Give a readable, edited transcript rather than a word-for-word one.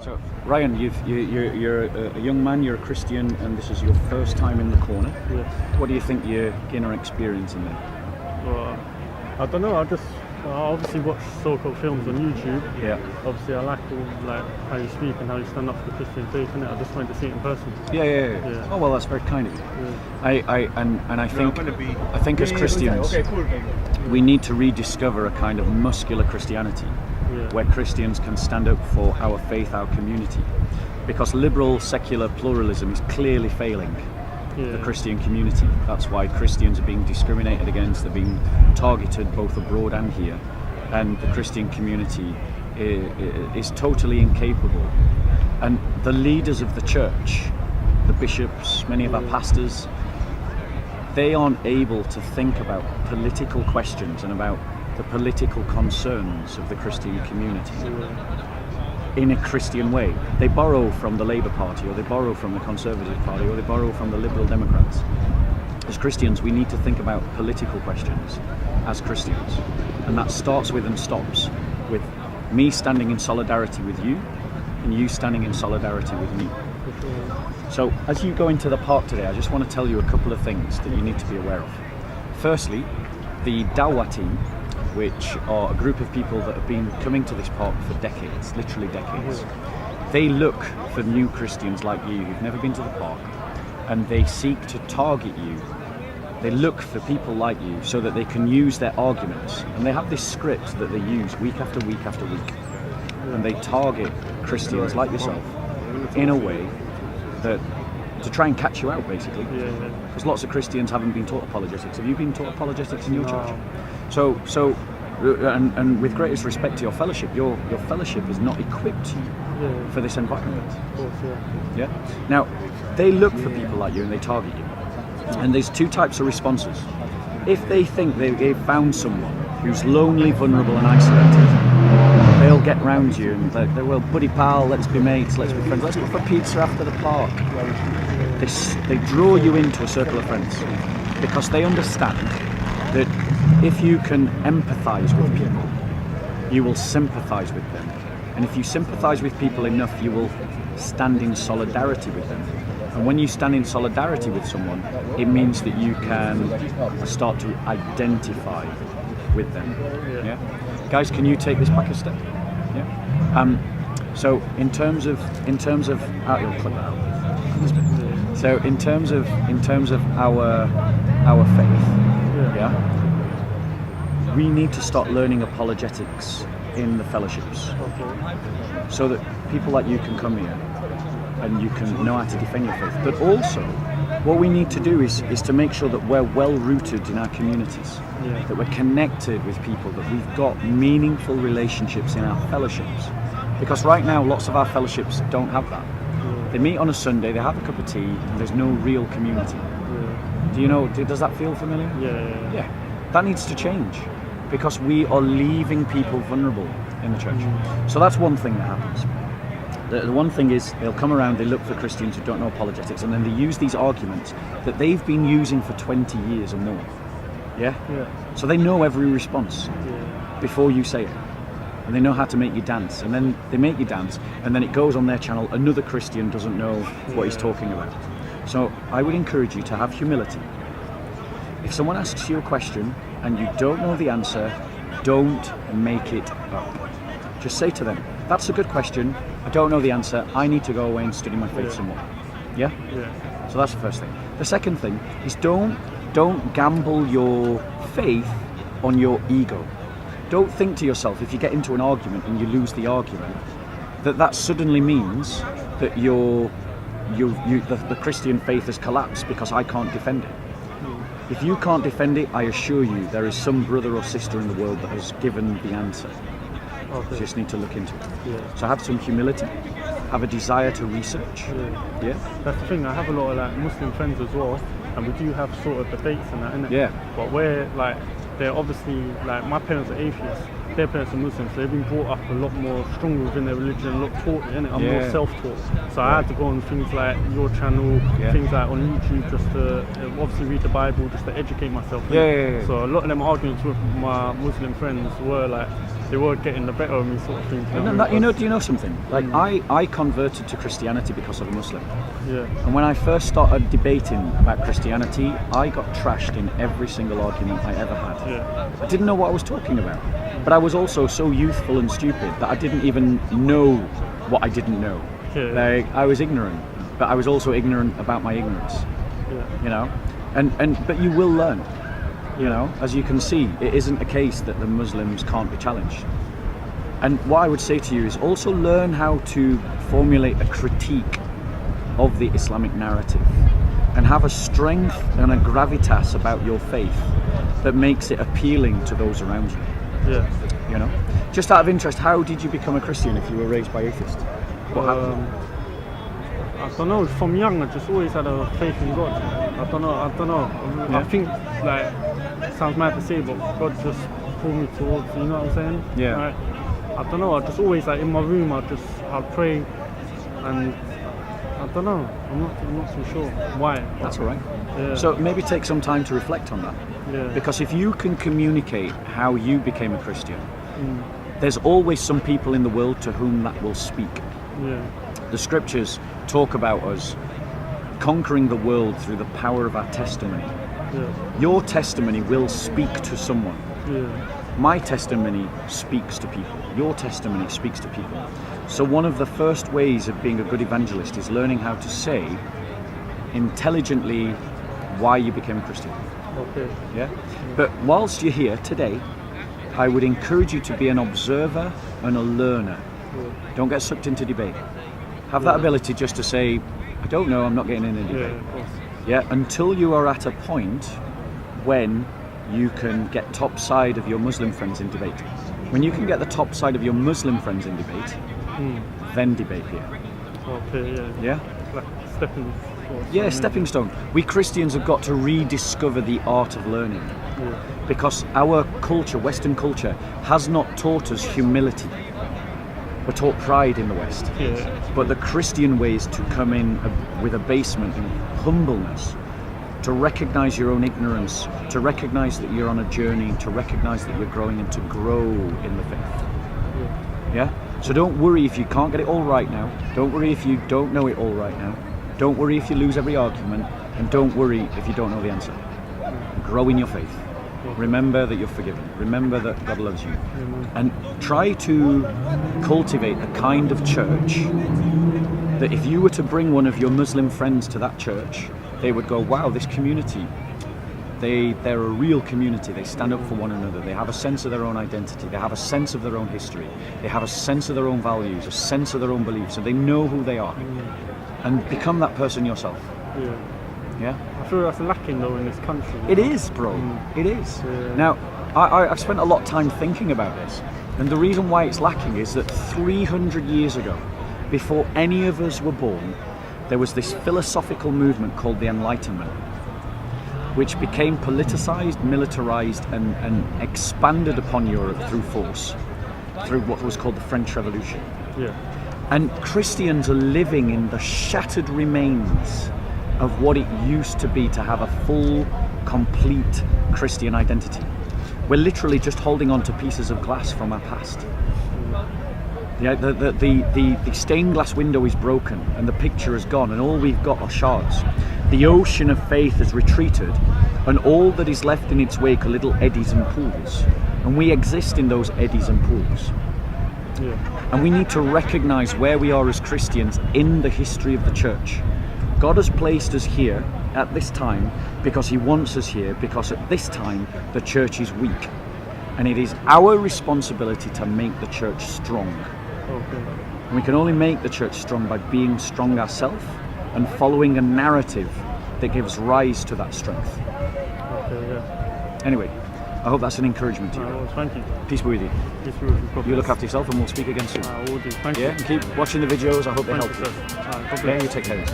So, Ryan, you're a young man, you're a Christian, and this is your first time in the corner. Yes. What do you think you're inner experience in there? Well, I don't know. I obviously watch Soco films on YouTube. Yeah. Obviously, I like how you speak and how you stand up for the Christian faith, innit? I just wanted to see it in person. Yeah. Oh well, that's very kind of you. Yeah. I think as Christians, we need to rediscover a kind of muscular Christianity, where Christians can stand up for our faith, our community, because liberal secular pluralism is clearly failing the Christian community. That's why Christians are being discriminated against, they're being targeted both abroad and here, and the Christian community is totally incapable. And the leaders of the church, the bishops, many of our pastors, they aren't able to think about political questions and about the political concerns of the Christian community in a Christian way. They borrow from the Labour Party, or they borrow from the Conservative Party, or they borrow from the Liberal Democrats. As Christians, we need to think about political questions as Christians, and that starts with and stops with me standing in solidarity with you and you standing in solidarity with me. So as you go into the park today, I just want to tell you a couple of things that you need to be aware of. Firstly, the Dawah team, which are a group of people that have been coming to this park for decades, literally decades. They look for new Christians like you who've never been to the park, and they seek to target you. They look for people like you so that they can use their arguments, and they have this script that they use week after week after week, and they target Christians like yourself in a way that to try and catch you out, basically. Because lots of Christians haven't been taught apologetics. Have you been taught apologetics in your church? So, and with greatest respect to your fellowship has not equipped you for this environment. Of course, Yeah. Now, they look for people like you and they target you. And there's two types of responses. If they think they've found someone who's lonely, vulnerable, and isolated, they'll get round you and they will, buddy pal, let's be mates, let's be friends, let's go for pizza after the park. They draw you into a circle of friends because they understand that if you can empathise with people, you will sympathise with them. And if you sympathise with people enough, you will stand in solidarity with them. And when you stand in solidarity with someone, it means that you can start to identify with them. Yeah? Guys, can you take this back a step? Yeah. So in terms of you'll clip that out. So in terms of our faith, we need to start learning apologetics in the fellowships, so that people like you can come here and you can know how to defend your faith. But also, what we need to do is to make sure that we're well rooted in our communities, that we're connected with people, that we've got meaningful relationships in our fellowships. Because right now, lots of our fellowships don't have that. They meet on a Sunday, they have a cup of tea, and there's no real community. Do you know? Does that feel familiar? Yeah. That needs to change, because we are leaving people vulnerable in the church. So that's one thing that happens. The one thing is, they'll come around, they look for Christians who don't know apologetics, and then they use these arguments that they've been using for 20 years or more. Yeah? So they know every response before you say it. And they know how to make you dance. And then they make you dance, and then it goes on their channel. Another Christian doesn't know what he's talking about. So I would encourage you to have humility. If someone asks you a question and you don't know the answer, don't make it up. Just say to them, that's a good question, I don't know the answer, I need to go away and study my faith some more. Yeah? So that's the first thing. The second thing is don't gamble your faith on your ego. Don't think to yourself, if you get into an argument and you lose the argument, that suddenly means that the Christian faith has collapsed because I can't defend it. If you can't defend it, I assure you there is some brother or sister in the world that has given the answer. You just need to look into it. So have some humility, have a desire to research. That's the thing, I have a lot of Muslim friends as well, and we do have sort of debates and that, innit? But we're they're obviously, my parents are atheists, their parents are Muslims, so they've been brought up a lot more stronger within their religion, a lot taught, innit? I'm more self-taught. So I had to go on things like your channel, things like on YouTube, just to obviously read the Bible, just to educate myself. So a lot of them arguments with my Muslim friends were they were getting the better of me, sort of thing. Do you know something? Like I converted to Christianity because of a Muslim. Yeah. And when I first started debating about Christianity, I got trashed in every single argument I ever had. Yeah. I didn't know what I was talking about. But I was also so youthful and stupid that I didn't even know what I didn't know. Yeah. Like, I was ignorant, but I was also ignorant about my ignorance. Yeah. You know? But you will learn. You know, as you can see, it isn't a case that the Muslims can't be challenged. And what I would say to you is also learn how to formulate a critique of the Islamic narrative and have a strength and a gravitas about your faith that makes it appealing to those around you. Yeah. You know? Just out of interest, how did you become a Christian if you were raised by atheists? What happened? I don't know. From young, I just always had a faith in God. I don't know. Yeah. I think, like, it sounds mad to say, but God just pulled me towards. You know what I'm saying? Yeah. Like, I don't know. I just always, like, in my room, I'd pray, and I don't know. I'm not too sure why. That's all right. Yeah. So maybe take some time to reflect on that. Yeah. Because if you can communicate how you became a Christian, there's always some people in the world to whom that will speak. Yeah. The scriptures talk about us conquering the world through the power of our testimony. Yeah. Your testimony will speak to someone. Yeah. My testimony speaks to people. Your testimony speaks to people. So one of the first ways of being a good evangelist is learning how to say intelligently why you became a Christian. Okay. Yeah? But whilst you're here today, I would encourage you to be an observer and a learner. Yeah. Don't get sucked into debate. Have that ability just to say, I don't know, I'm not getting in a debate. Yeah, of course. Yeah, until you are at a point when you can get top side of your Muslim friends in debate. When you can get the top side of your Muslim friends in debate, then debate here. Okay, yeah. Yeah? Like stepping stone. Yeah, stepping stone. We Christians have got to rediscover the art of learning. Yeah. Because our culture, Western culture, has not taught us humility. We're taught pride in the West. Yeah. But the Christian way is to come in with abasement and humbleness, to recognize your own ignorance, to recognize that you're on a journey, to recognize that you're growing and to grow in the faith. Yeah? So don't worry if you can't get it all right now. Don't worry if you don't know it all right now. Don't worry if you lose every argument. And don't worry if you don't know the answer. Grow in your faith. Remember that you're forgiven. Remember that God loves you. And try to cultivate a kind of church that if you were to bring one of your Muslim friends to that church, they would go, wow, this community, they're a real community. They stand up for one another. They have a sense of their own identity. They have a sense of their own history. They have a sense of their own values, a sense of their own beliefs, and they know who they are. And become that person yourself. Yeah. Yeah? I feel that's lacking though in this country. It is, bro. It is. Yeah. Now, I've spent a lot of time thinking about this, and the reason why it's lacking is that 300 years ago, before any of us were born, there was this philosophical movement called the Enlightenment, which became politicized, militarized, and expanded upon Europe through force, through what was called the French Revolution. Yeah. And Christians are living in the shattered remains of what it used to be to have a full, complete Christian identity. We're literally just holding on to pieces of glass from our past. Yeah, the stained glass window is broken and the picture is gone and all we've got are shards. The ocean of faith has retreated and all that is left in its wake are little eddies and pools. And we exist in those eddies and pools. Yeah. And we need to recognize where we are as Christians in the history of the church. God has placed us here at this time because he wants us here, because at this time the church is weak. And it is our responsibility to make the church strong. Okay. And we can only make the church strong by being strong ourselves and following a narrative that gives rise to that strength. Okay, yeah. Anyway, I hope that's an encouragement to you. Well, thank you. Peace be with you. Peace be with you. You look after yourself and we'll speak again soon. I will do. Thank Yeah, you. and keep watching the videos. I hope they Thank help you, you. sir. God Yeah, bless. you take care.